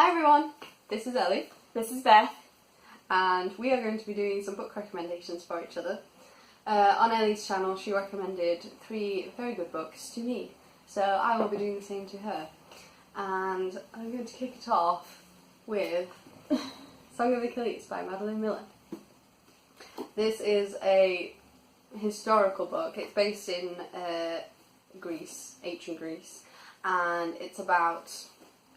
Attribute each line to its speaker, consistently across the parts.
Speaker 1: Hi everyone, this is Ellie.
Speaker 2: This is Beth.
Speaker 1: And we are going to be doing some book recommendations for each other. On Ellie's channel she recommended 3 very good books to me, so I will be doing the same to her. And I'm going to kick it off with Song of Achilles by Madeline Miller. This is a historical book. It's based in Greece, ancient Greece, and it's about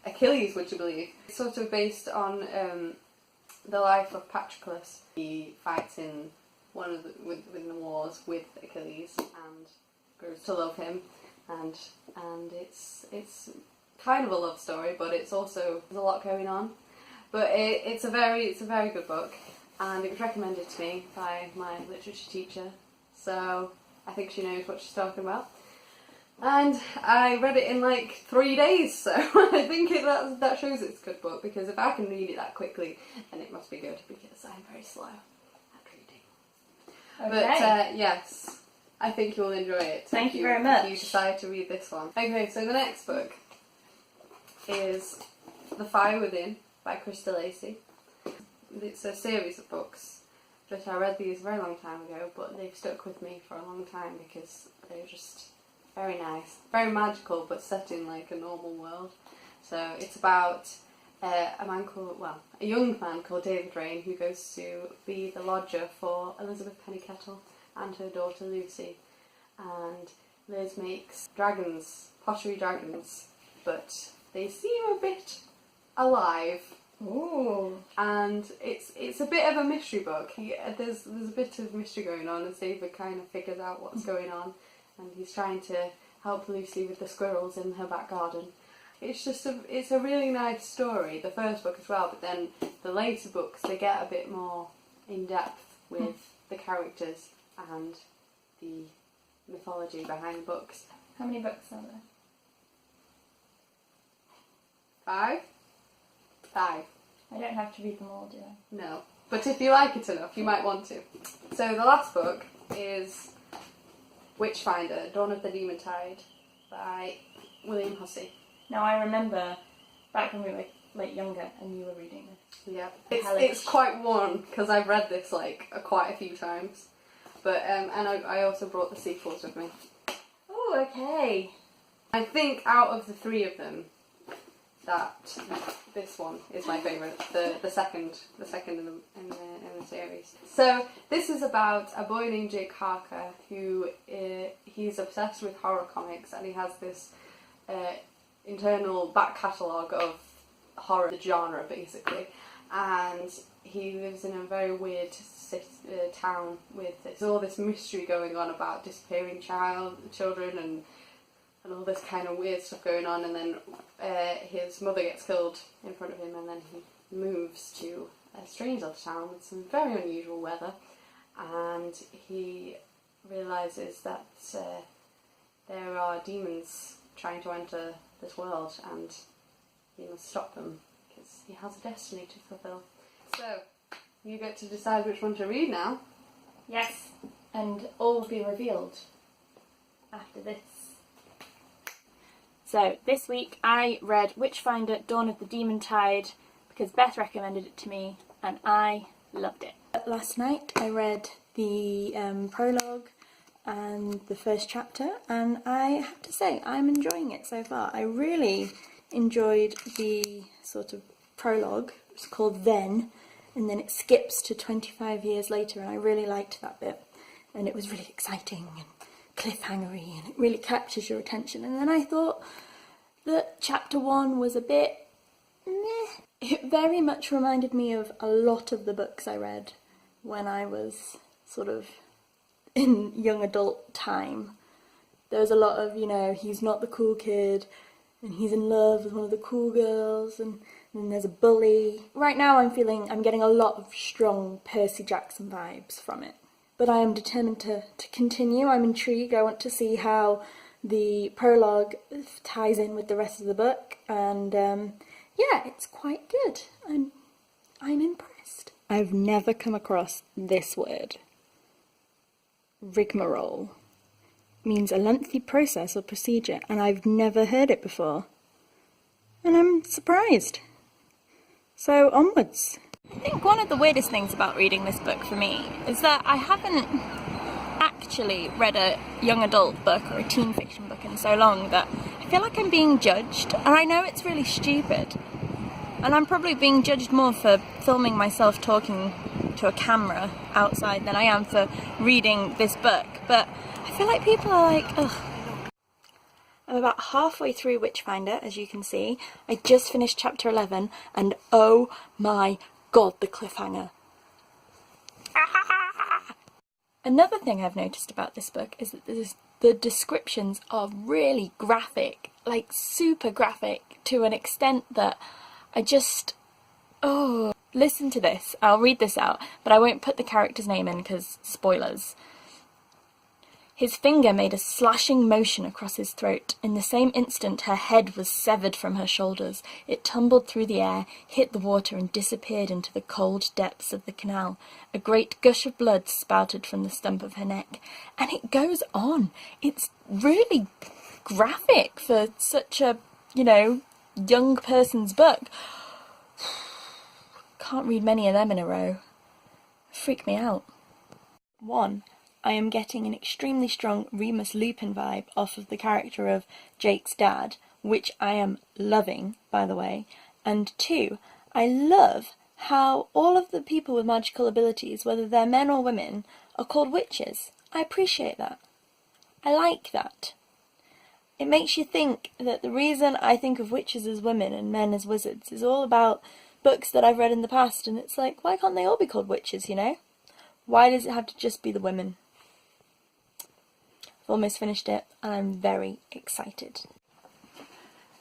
Speaker 1: Achilles, would you believe? It's sort of based on the life of Patroclus. He fights in one of within the wars with Achilles and grows to love him, and it's kind of a love story, but it's also there's a lot going on. But it's a very good book, and it was recommended to me by my literature teacher, so I think she knows what she's talking about. And I read it in like 3 days, so I think that shows it's a good book, because if I can read it that quickly, then it must be good, because I'm very slow at reading. Okay. But yes, I think you'll enjoy it.
Speaker 2: Thank you very much.
Speaker 1: If you decide to read this one. Okay, so the next book is The Fire Within by Krista Lacey. It's a series of books, but I read these a very long time ago, but they've stuck with me for a long time because they're just very nice, very magical, but set in like a normal world. So it's about a young man called David Rain, who goes to be the lodger for Elizabeth Pennycettle and her daughter Lucy. And Liz makes dragons, pottery dragons, but they seem a bit alive.
Speaker 2: Ooh.
Speaker 1: And it's a bit of a mystery book. There's a bit of mystery going on, as David kind of figures out what's going on. And he's trying to help Lucy with the squirrels in her back garden. It's a really nice story, the first book as well, but then the later books, they get a bit more in depth with the characters and the mythology behind the books.
Speaker 2: How many books are there?
Speaker 1: 5? 5.
Speaker 2: I don't have to read them all, do I?
Speaker 1: No. But if you like it enough, you might want to. So the last book is Witchfinder, Dawn of the Demon Tide by William Hussey.
Speaker 2: Now I remember back when we were like younger and you were reading this.
Speaker 1: Yeah, it's quite worn because I've read this like quite a few times. But and I also brought the sequels with me.
Speaker 2: Oh, okay.
Speaker 1: I think out of the 3 of them, that this one is my favourite. The second in the series. So this is about a boy named Jake Harker who he's obsessed with horror comics, and he has this internal back catalogue of horror, the genre basically, and he lives in a very weird town with all this mystery going on about disappearing children and all this kind of weird stuff going on, and then his mother gets killed in front of him, and then he moves to a strange little town with some very unusual weather, and he realises that there are demons trying to enter this world, and he must stop them because he has a destiny to fulfill. So, you get to decide which one to read now.
Speaker 2: Yes, and all will be revealed after this. So, this week I read Witchfinder, Dawn of the Demon Tide because Beth recommended it to me and I loved it. Last night I read the prologue and the first chapter, and I have to say I'm enjoying it so far. I really enjoyed the sort of prologue. It's called Then, and then it skips to 25 years later, and I really liked that bit, and it was really exciting and cliffhangery, and it really captures your attention. And then I thought that chapter 1 was a bit meh. It very much reminded me of a lot of the books I read when I was sort of in young adult time. There was a lot of, he's not the cool kid, and he's in love with one of the cool girls, and then there's a bully. Right now I'm getting a lot of strong Percy Jackson vibes from it. But I am determined to continue. I'm intrigued. I want to see how the prologue ties in with the rest of the book, and yeah, it's quite good. I'm impressed. I've never come across this word. Rigmarole means a lengthy process or procedure, and I've never heard it before. And I'm surprised. So onwards. I think one of the weirdest things about reading this book for me is that I haven't actually read a young adult book or a teen fiction book in so long that I feel like I'm being judged, and I know it's really stupid, and I'm probably being judged more for filming myself talking to a camera outside than I am for reading this book, but I feel like people are like, ugh. I'm about halfway through Witchfinder, as you can see. I just finished chapter 11, and oh my god, the cliffhanger. Another thing I've noticed about this book is that the descriptions are really graphic, like super graphic, to an extent that I just... oh. Listen to this. I'll read this out, but I won't put the character's name in because spoilers. His finger made a slashing motion across his throat. In the same instant, her head was severed from her shoulders. It tumbled through the air, hit the water, and disappeared into the cold depths of the canal. A great gush of blood spouted from the stump of her neck. And it goes on. It's really graphic for such a, you know, young person's book. Can't read many of them in a row. Freak me out. 1. I am getting an extremely strong Remus Lupin vibe off of the character of Jake's dad, which I am loving, by the way. And 2, I love how all of the people with magical abilities, whether they're men or women, are called witches. I appreciate that. I like that. It makes you think that the reason I think of witches as women and men as wizards is all about books that I've read in the past, and it's like, why can't they all be called witches, you know? Why does it have to just be the women? I've almost finished it, and I'm very excited.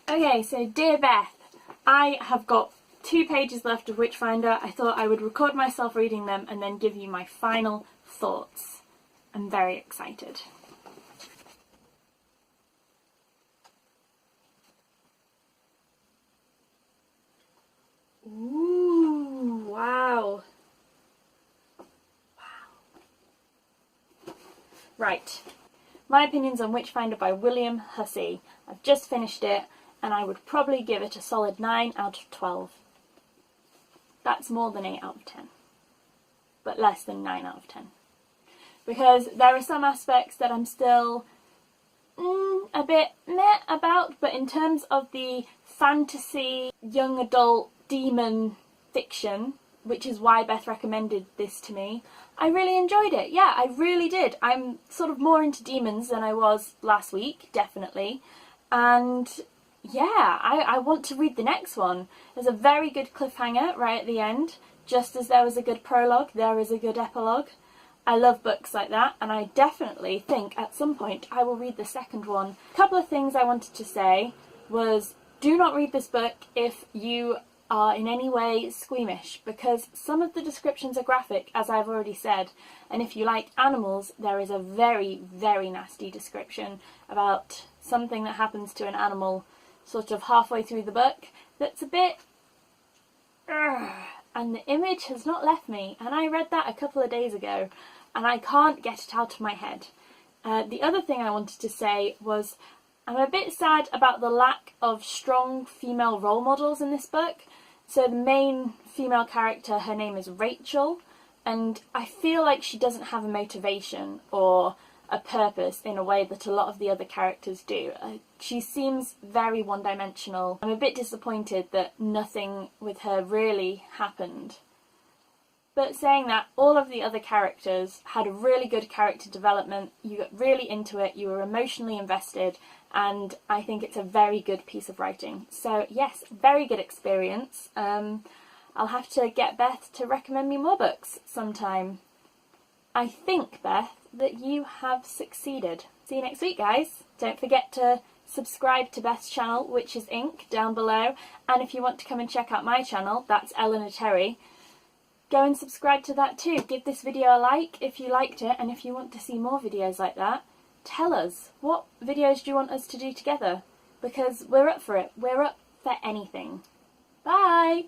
Speaker 2: Okay, so Dear Beth, I have got 2 pages left of Witchfinder. I thought I would record myself reading them and then give you my final thoughts. I'm very excited. Ooh, wow. Right. My opinions on Witchfinder by William Hussey. I've just finished it, and I would probably give it a solid 9 out of 12. That's more than 8 out of 10. But less than 9 out of 10. Because there are some aspects that I'm still a bit meh about, but in terms of the fantasy, young adult, demon fiction, which is why Beth recommended this to me, I really enjoyed it. Yeah, I really did. I'm sort of more into demons than I was last week, definitely. And yeah, I want to read the next one. There's a very good cliffhanger right at the end. Just as there was a good prologue, there is a good epilogue. I love books like that, and I definitely think at some point I will read the second one. A couple of things I wanted to say was, do not read this book if you are in any way squeamish, because some of the descriptions are graphic, as I've already said, and if you like animals, there is a very, very nasty description about something that happens to an animal sort of halfway through the book that's a bit... and the image has not left me, and I read that a couple of days ago, and I can't get it out of my head. The other thing I wanted to say was, I'm a bit sad about the lack of strong female role models in this book. So the main female character, her name is Rachel, and I feel like she doesn't have a motivation or a purpose in a way that a lot of the other characters do. She seems very one-dimensional. I'm a bit disappointed that nothing with her really happened. But saying that, all of the other characters had a really good character development, you got really into it, you were emotionally invested, and I think it's a very good piece of writing. So yes, very good experience. I'll have to get Beth to recommend me more books sometime. I think, Beth, that you have succeeded. See you next week, guys. Don't forget to subscribe to Beth's channel, Witches Inc., down below, and if you want to come and check out my channel, that's Eleanor Terry, go and subscribe to that too. Give this video a like if you liked it, and if you want to see more videos like that, tell us, what videos do you want us to do together? Because we're up for it. We're up for anything. Bye!